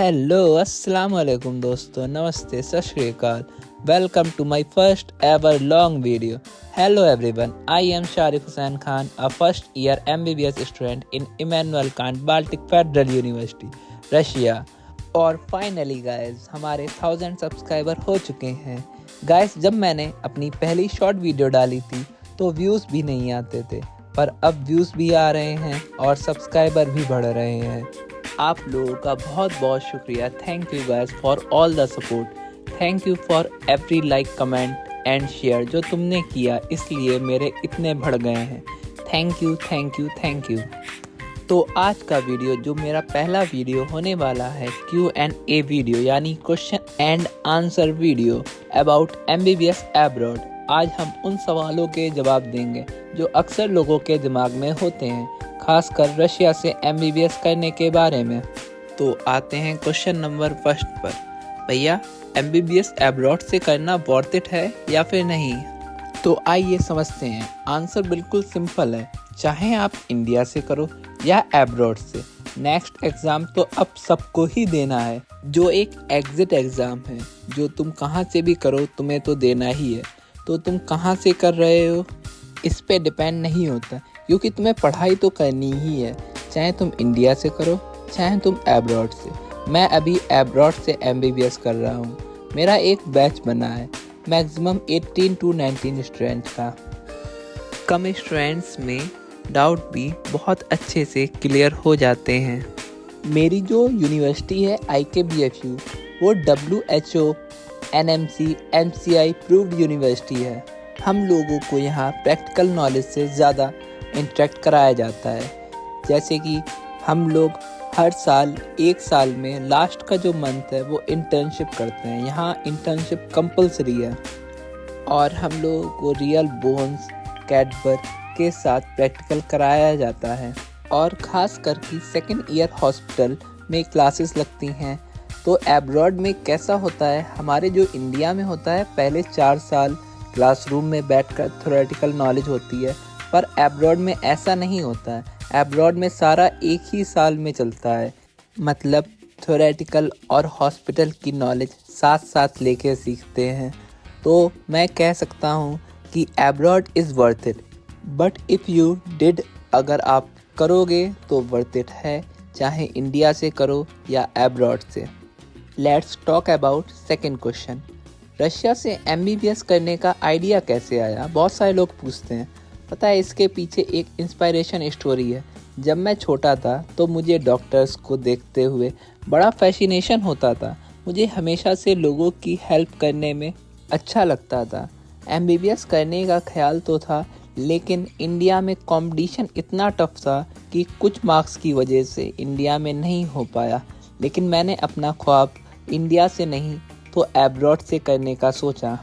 Hello अस्सलाम वालेकुम दोस्तों, नमस्ते, सत श्री अकाल। Welcome to my first ever long video. Hello everyone, I am Sharif Hussain Khan, a first year MBBS student in Immanuel Kant Baltic Federal University, Russia. और फाइनली गाइस, हमारे 1000 सब्सक्राइबर हो चुके हैं। गाइस, जब मैंने अपनी पहली शॉर्ट वीडियो डाली थी तो व्यूज़ भी नहीं आते थे, पर अब व्यूज़ भी आ रहे हैं और सब्सक्राइबर भी बढ़ रहे हैं। आप लोगों का बहुत बहुत शुक्रिया। Thank you guys for all the support. Thank you for every like, comment and share जो तुमने किया, इसलिए मेरे इतने बढ़ गए हैं। Thank you thank you thank you. तो आज का वीडियो जो मेरा पहला वीडियो होने वाला है, Q&A वीडियो, यानी question and answer video about MBBS abroad. आज हम उन सवालों के जवाब देंगे जो अक्सर लोगों के दिमाग में होते हैं, खासकर रशिया से MBBS करने के बारे में। तो आते हैं क्वेश्चन नंबर फर्स्ट पर। भैया, MBBS एब्रॉड से करना वर्थ इट है या फिर नहीं? तो आइए समझते हैं। आंसर बिल्कुल सिंपल है, चाहे आप इंडिया से करो या एब्रॉड से। नेक्स्ट एग्ज़ाम तो अब सबको ही देना है, जो एक एग्जिट एग्ज़ाम है, जो तुम कहाँ से भी करो तुम्हें तो देना ही है। तो तुम कहाँ से कर रहे हो इस पे डिपेंड नहीं होता, क्योंकि तुम्हें पढ़ाई तो करनी ही है, चाहे तुम इंडिया से करो चाहे तुम एब्रॉड से। मैं अभी एब्रॉड से MBBS कर रहा हूँ। मेरा एक बैच बना है, मैक्सिमम 18 to 19 स्टूडेंट का। कम स्टूडेंट्स में डाउट भी बहुत अच्छे से क्लियर हो जाते हैं। मेरी जो यूनिवर्सिटी है IKBFU, वो WHO NMC MCI proved university है। हम लोगों को यहाँ प्रैक्टिकल नॉलेज से ज़्यादा इंटरेक्ट कराया जाता है। जैसे कि हम लोग हर साल, एक साल में लास्ट का जो मंथ है वो इंटर्नशिप करते हैं। यहाँ इंटर्नशिप कंपलसरी है और हम लोगों को रियल बोन्स कैडबर के साथ प्रैक्टिकल कराया जाता है। और ख़ास करके सेकेंड ईयर हॉस्पिटल में क्लासेस लगती हैं। तो एब्रॉड में कैसा होता है, हमारे जो इंडिया में होता है पहले 4 साल क्लासरूम में बैठकर थ्योरेटिकल नॉलेज होती है, पर एब्रॉड में ऐसा नहीं होता है। एब्रॉड में सारा एक ही साल में चलता है, मतलब थ्योरेटिकल और हॉस्पिटल की नॉलेज साथ साथ लेके सीखते हैं। तो मैं कह सकता हूँ कि abroad is worth it, but if you did, अगर आप करोगे तो वर्थ इट है, चाहे इंडिया से करो या एब्रॉड से। Let's talk about second question. Russia से MBBS करने का आइडिया कैसे आया? बहुत सारे लोग पूछते हैं। पता है, इसके पीछे एक इंस्पायरेशन स्टोरी है। जब मैं छोटा था तो मुझे डॉक्टर्स को देखते हुए बड़ा फैसिनेशन होता था। मुझे हमेशा से लोगों की हेल्प करने में अच्छा लगता था। MBBS करने का ख्याल तो था, लेकिन इंडिया में कंपटीशन इतना टफ था कि कुछ मार्क्स की वजह से इंडिया में नहीं हो पाया। लेकिन मैंने अपना ख्वाब इंडिया से नहीं तो एब्रॉड से करने का सोचा।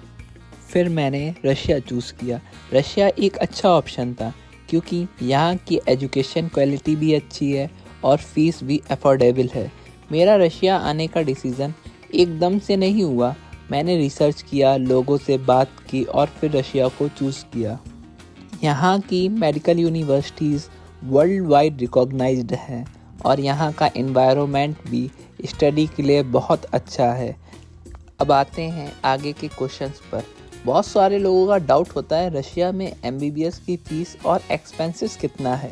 फिर मैंने रशिया चूज़ किया। रशिया एक अच्छा ऑप्शन था, क्योंकि यहाँ की एजुकेशन क्वालिटी भी अच्छी है और फीस भी अफोर्डेबल है। मेरा रशिया आने का डिसीज़न एकदम से नहीं हुआ। मैंने रिसर्च किया, लोगों से बात की और फिर रशिया को चूज़ किया। यहाँ की medical universities world wide recognised हैं और यहाँ का एनवायरनमेंट भी स्टडी के लिए बहुत अच्छा है। अब आते हैं आगे के क्वेश्चंस पर। बहुत सारे लोगों का डाउट होता है रशिया में MBBS की फ़ीस और एक्सपेंसेस कितना है।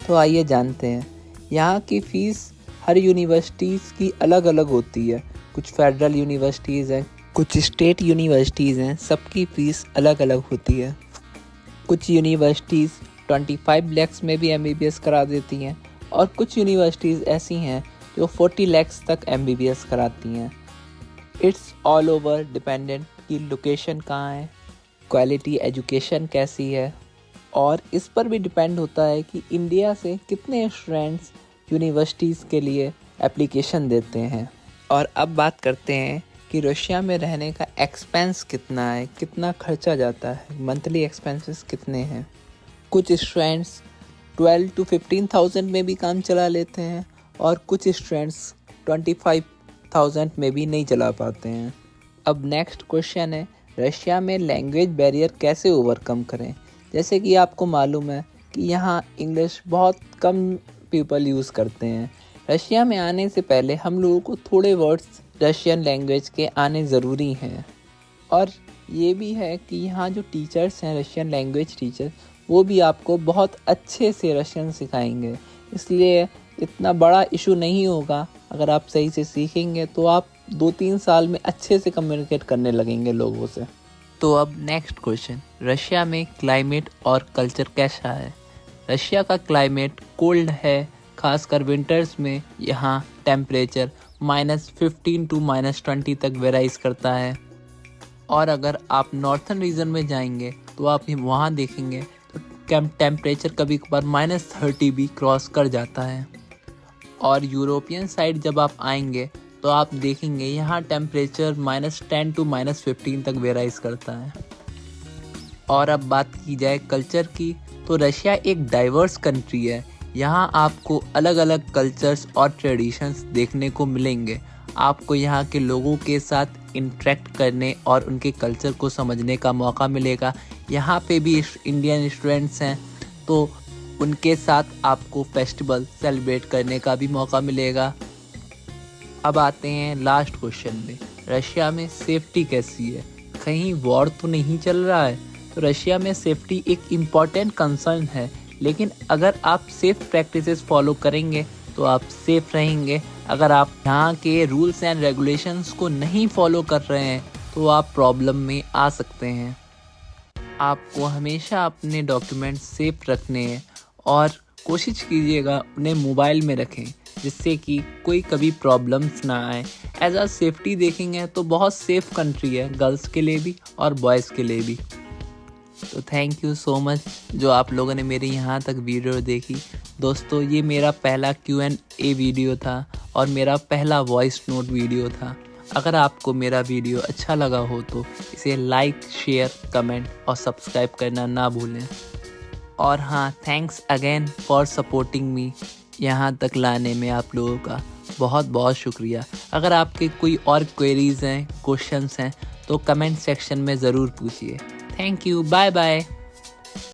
तो आइए जानते हैं। यहाँ की फ़ीस हर यूनिवर्सिटीज़ की अलग अलग होती है। कुछ फेडरल यूनिवर्सिटीज़ हैं, कुछ स्टेट यूनिवर्सिटीज़ हैं, सबकी फ़ीस अलग अलग होती है। कुछ यूनिवर्सिटीज़ 25 लाख में भी MBBS करा देती हैं और कुछ यूनिवर्सिटीज़ ऐसी हैं जो 40 लाख तक MBBS कराती हैं। इट्स ऑल ओवर डिपेंडेंट कि लोकेशन कहाँ है, क्वालिटी एजुकेशन कैसी है, और इस पर भी डिपेंड होता है कि इंडिया से कितने स्टूडेंट्स यूनिवर्सिटीज़ के लिए एप्लीकेशन देते हैं। और अब बात करते हैं कि रशिया में रहने का एक्सपेंस कितना है, कितना खर्चा जाता है, मंथली एक्सपेंसेस कितने हैं। कुछ स्टूडेंट्स 12 to 15,000 में भी काम चला लेते हैं और कुछ स्टूडेंट्स 25,000 में भी नहीं चला पाते हैं। अब नेक्स्ट क्वेश्चन है, रशिया में लैंग्वेज बैरियर कैसे ओवरकम करें? जैसे कि आपको मालूम है कि यहाँ इंग्लिश बहुत कम पीपल यूज़ करते हैं, रशिया में आने से पहले हम लोगों को थोड़े वर्ड्स रशियन लैंग्वेज के आने ज़रूरी हैं। और ये भी है कि यहाँ जो टीचर्स हैं रशियन लैंग्वेज टीचर, वो भी आपको बहुत अच्छे से रशियन सिखाएंगे। इसलिए इतना बड़ा इशू नहीं होगा। अगर आप सही से सीखेंगे तो आप 2-3 साल में अच्छे से कम्युनिकेट करने लगेंगे लोगों से। तो अब नेक्स्ट क्वेश्चन, रशिया में क्लाइमेट और कल्चर कैसा है? रशिया का क्लाइमेट कोल्ड है, खासकर विंटर्स में यहाँ टेम्परेचर -15 to -20 तक वेराइज करता है। और अगर आप नॉर्थन रीजन में जाएंगे तो आप वहाँ देखेंगे तो टेम्परेचर कभी कभार -30 भी क्रॉस कर जाता है। और यूरोपियन साइड जब आप आएंगे तो आप देखेंगे यहाँ टेम्परेचर -10 to -15 तक वेराइज करता है। और अब बात की जाए कल्चर की, तो रशिया एक डाइवर्स कंट्री है। यहाँ आपको अलग अलग कल्चर्स और ट्रेडिशंस देखने को मिलेंगे। आपको यहाँ के लोगों के साथ इंटरेक्ट करने और उनके कल्चर को समझने का मौका मिलेगा। यहाँ पे भी इंडियन स्टूडेंट्स हैं तो उनके साथ आपको फेस्टिवल सेलिब्रेट करने का भी मौका मिलेगा। अब आते हैं लास्ट क्वेश्चन में, रशिया में सेफ्टी कैसी है? कहीं वॉर तो नहीं चल रहा है? तो रशिया में सेफ्टी एक इम्पॉर्टेंट कंसर्न है, लेकिन अगर आप सेफ प्रैक्टिसेस फॉलो करेंगे तो आप सेफ रहेंगे। अगर आप यहाँ के रूल्स एंड रेगुलेशंस को नहीं फॉलो कर रहे हैं तो आप प्रॉब्लम में आ सकते हैं। आपको हमेशा अपने डॉक्यूमेंट सेफ रखने हैं और कोशिश कीजिएगा उन्हें मोबाइल में रखें, जिससे कि कोई कभी प्रॉब्लम्स ना आए। एज अ सेफ्टी देखेंगे तो बहुत सेफ कंट्री है, गर्ल्स के लिए भी और बॉयज़ के लिए भी। तो थैंक यू सो मच जो आप लोगों ने मेरी यहाँ तक वीडियो देखी। दोस्तों, ये मेरा पहला Q&A वीडियो था और मेरा पहला वॉइस नोट वीडियो था। अगर आपको मेरा वीडियो अच्छा लगा हो तो इसे लाइक, शेयर, कमेंट और सब्सक्राइब करना ना भूलें। और हाँ, thanks again for supporting me. यहाँ तक लाने में आप लोगों का बहुत बहुत शुक्रिया। अगर आपके कोई और क्वेरीज़ हैं, क्वेश्चंस हैं तो कमेंट सेक्शन में ज़रूर पूछिए। Thank you, bye bye.